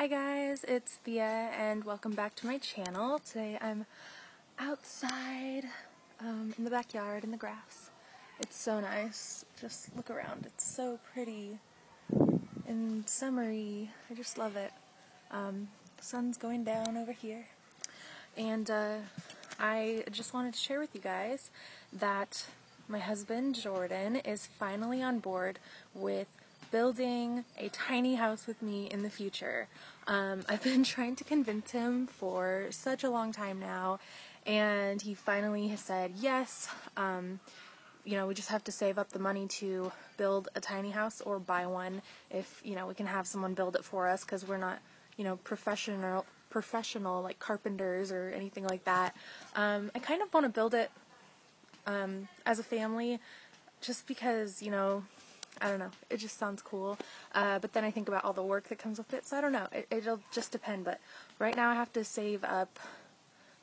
Hi guys, it's Thea and welcome back to my channel. Today I'm outside in the backyard in the grass. It's so nice. Just look around. It's so pretty and summery. I just love it. The sun's going down over here. And I just wanted to share with you guys that my husband Jordan is finally on board with building a tiny house with me in the future. I've been trying to convince him for such a long time now, and he finally has said yes. We just have to save up the money to build a tiny house or buy one if, we can have someone build it for us, because we're not, professional like carpenters or anything like that. I kind of want to build it as a family just because, I don't know, it just sounds cool, but then I think about all the work that comes with it, so I don't know, it'll just depend. But right now I have to save up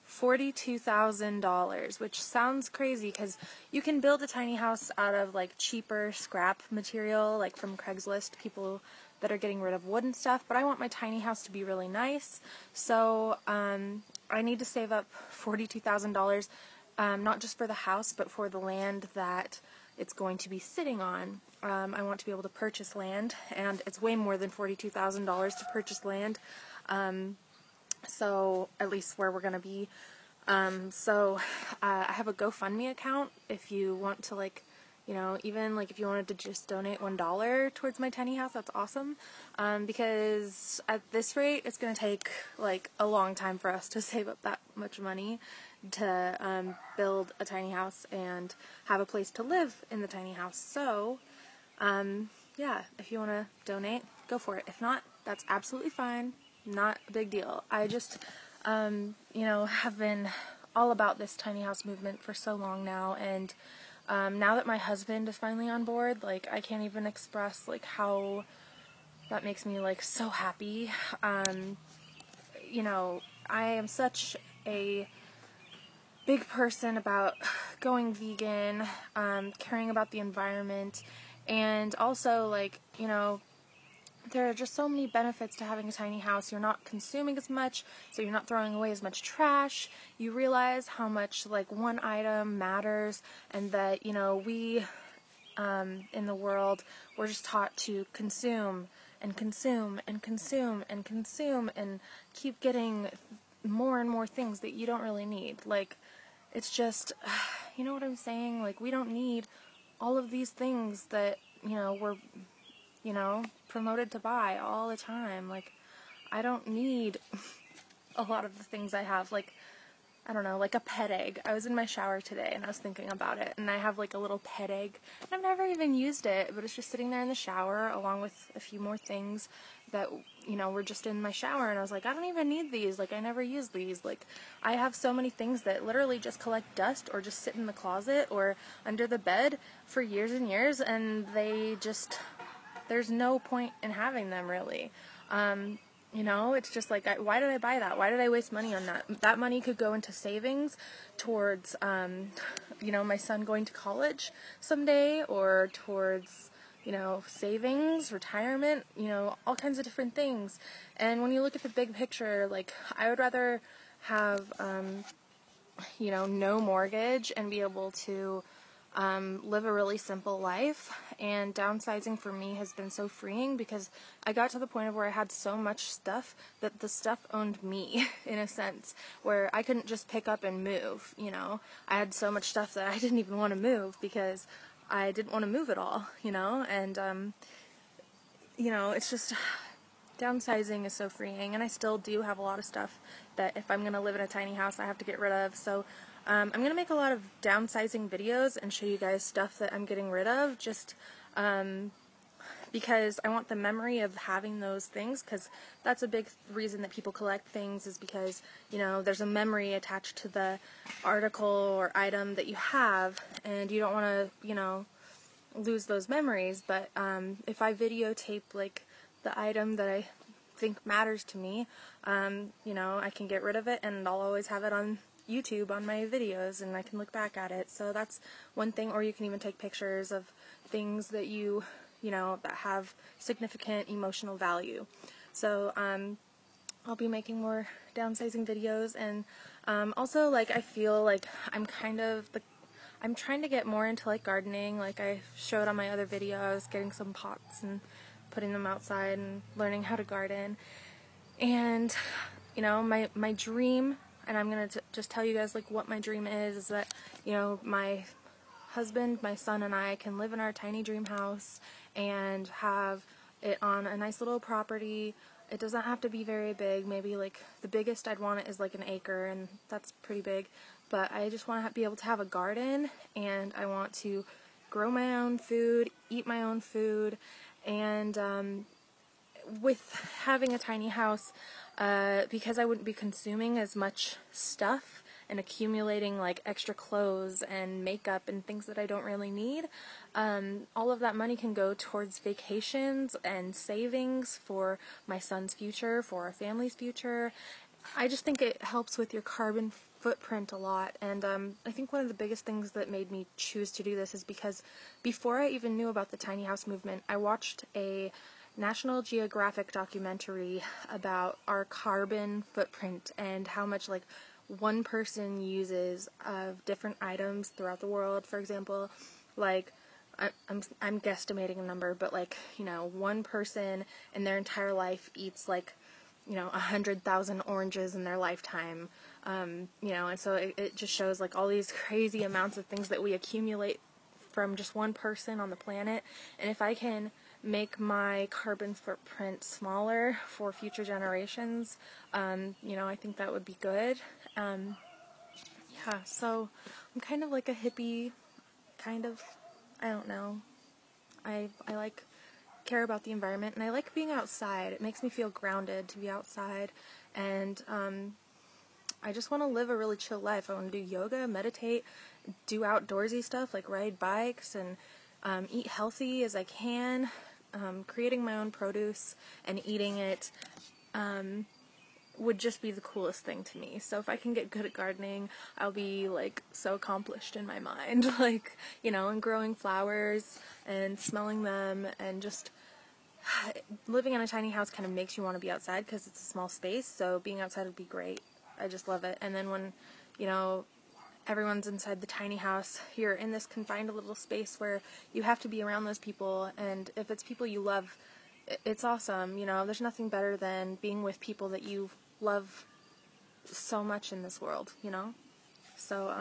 $42,000, which sounds crazy because you can build a tiny house out of like cheaper scrap material, like from Craigslist, people that are getting rid of wood and stuff, but I want my tiny house to be really nice, so I need to save up $42,000, not just for the house, but for the land that it's going to be sitting on. I want to be able to purchase land, and it's way more than $42,000 to purchase land, so at least where we're going to be. I have a GoFundMe account if you want to, even if you wanted to just donate $1 towards my tiny house, that's awesome, because at this rate it's going to take a long time for us to save up that much money to build a tiny house and have a place to live in the tiny house. So yeah, if you want to donate, go for it. If not, that's absolutely fine. Not a big deal. I just have been all about this tiny house movement for so long now, and now that my husband is finally on board, I can't even express how that makes me so happy. I am such a big person about going vegan, caring about the environment, and also there are just so many benefits to having a tiny house. You're not consuming as much, so you're not throwing away as much trash. You realize how much one item matters, and that we in the world, we're just taught to consume and consume and consume and consume and keep getting more and more things that you don't really need. It's just, you know what I'm saying? We don't need all of these things that we're promoted to buy all the time. I don't need a lot of the things I have. I don't know, a pet egg. I was in my shower today and I was thinking about it, and I have a little pet egg, and I've never even used it, but it's just sitting there in the shower along with a few more things that, were just in my shower, and I was like, I don't even need these. I never use these. I have so many things that literally just collect dust or just sit in the closet or under the bed for years and years, and there's no point in having them, really. It's just why did I buy that? Why did I waste money on that? That money could go into savings towards, my son going to college someday, or towards, savings, retirement, all kinds of different things. And when you look at the big picture, I would rather have, no mortgage and be able to live a really simple life. And downsizing for me has been so freeing, because I got to the point of where I had so much stuff that the stuff owned me in a sense, where I couldn't just pick up and move. I had so much stuff that I didn't even want to move because I didn't want to move at all, and it's just, downsizing is so freeing. And I still do have a lot of stuff that if I'm going to live in a tiny house I have to get rid of. So I'm going to make a lot of downsizing videos and show you guys stuff that I'm getting rid of, just because I want the memory of having those things, because that's a big reason that people collect things, is because, there's a memory attached to the article or item that you have, and you don't want to, lose those memories. But if I videotape, the item that I think matters to me, I can get rid of it, and I'll always have it on YouTube on my videos, and I can look back at it. So that's one thing. Or you can even take pictures of things that that have significant emotional value. So I'll be making more downsizing videos, and also, like, I feel like I'm trying to get more into, like, gardening. Like I showed on my other video, I was getting some pots and putting them outside and learning how to garden. And, you know, my dream, and I'm going to just tell you guys, like, what my dream is that, you know, my husband, my son, and I can live in our tiny dream house and have it on a nice little property. It doesn't have to be very big. Maybe, like, the biggest I'd want it is like an acre, and that's pretty big. But I just want to be able to have a garden, and I want to grow my own food, eat my own food, and with having a tiny house, because I wouldn't be consuming as much stuff and accumulating, like, extra clothes and makeup and things that I don't really need, all of that money can go towards vacations and savings for my son's future, for our family's future. I just think it helps with your carbon footprint a lot, and I think one of the biggest things that made me choose to do this is because before I even knew about the tiny house movement, I watched a National Geographic documentary about our carbon footprint and how much, like, one person uses of different items throughout the world. For example, like, I'm guesstimating a number, but, like, you know, one person in their entire life eats, like, you know, 100,000 oranges in their lifetime, you know, and so it just shows, like, all these crazy amounts of things that we accumulate from just one person on the planet. And if I can make my carbon footprint smaller for future generations, you know, I think that would be good. Yeah, so I'm kind of like a hippie, kind of, I don't know. I like care about the environment, and I like being outside. It makes me feel grounded to be outside, and I just want to live a really chill life. I want to do yoga, meditate, do outdoorsy stuff like ride bikes, and eat healthy as I can, creating my own produce and eating it would just be the coolest thing to me. So if I can get good at gardening, I'll be, like, so accomplished in my mind, like, you know, and growing flowers and smelling them, and just living in a tiny house kind of makes you want to be outside because it's a small space, so being outside would be great. I just love it. And then when, you know, everyone's inside the tiny house, you're in this confined little space where you have to be around those people, and if it's people you love, it's awesome. You know, there's nothing better than being with people that you love so much in this world, you know? So,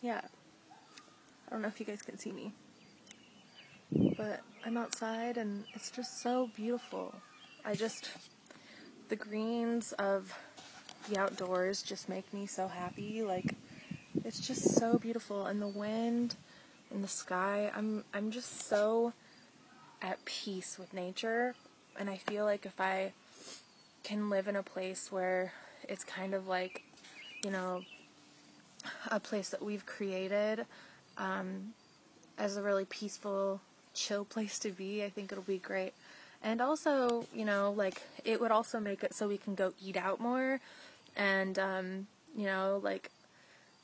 yeah. I don't know if you guys can see me, but I'm outside, and it's just so beautiful. The greens of the outdoors just make me so happy. Like, it's just so beautiful, and the wind and the sky, I'm just so at peace with nature, and I feel like if I can live in a place where it's kind of like, you know, a place that we've created as a really peaceful, chill place to be, I think it'll be great. And also, you know, like, it would also make it so we can go eat out more, and, you know, like,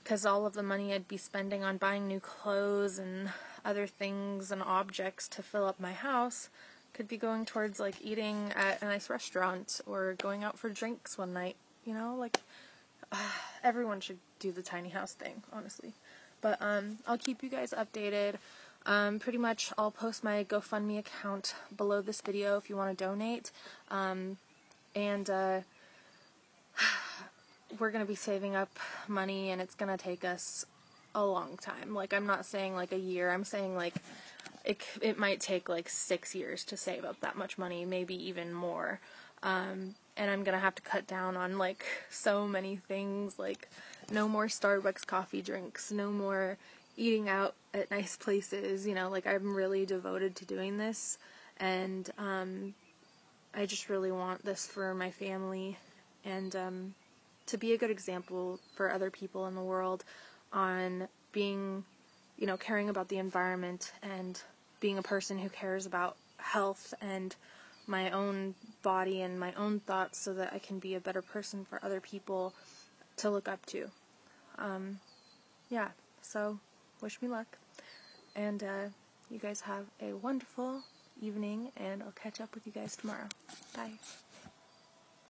because all of the money I'd be spending on buying new clothes and other things and objects to fill up my house could be going towards, like, eating at a nice restaurant or going out for drinks one night, you know, like, everyone should do the tiny house thing, honestly. But, I'll keep you guys updated. Pretty much I'll post my GoFundMe account below this video if you want to donate, and, we're going to be saving up money, and it's going to take us a long time. Like, I'm not saying, like, a year, I'm saying, like, it might take, like, 6 years to save up that much money, maybe even more, and I'm going to have to cut down on, like, so many things, like, no more Starbucks coffee drinks, no more eating out at nice places, you know, like, I'm really devoted to doing this, and, I just really want this for my family, and, to be a good example for other people in the world on being, you know, caring about the environment and being a person who cares about health and my own body and my own thoughts, so that I can be a better person for other people to look up to. Yeah, so wish me luck, and you guys have a wonderful evening, and I'll catch up with you guys tomorrow. Bye.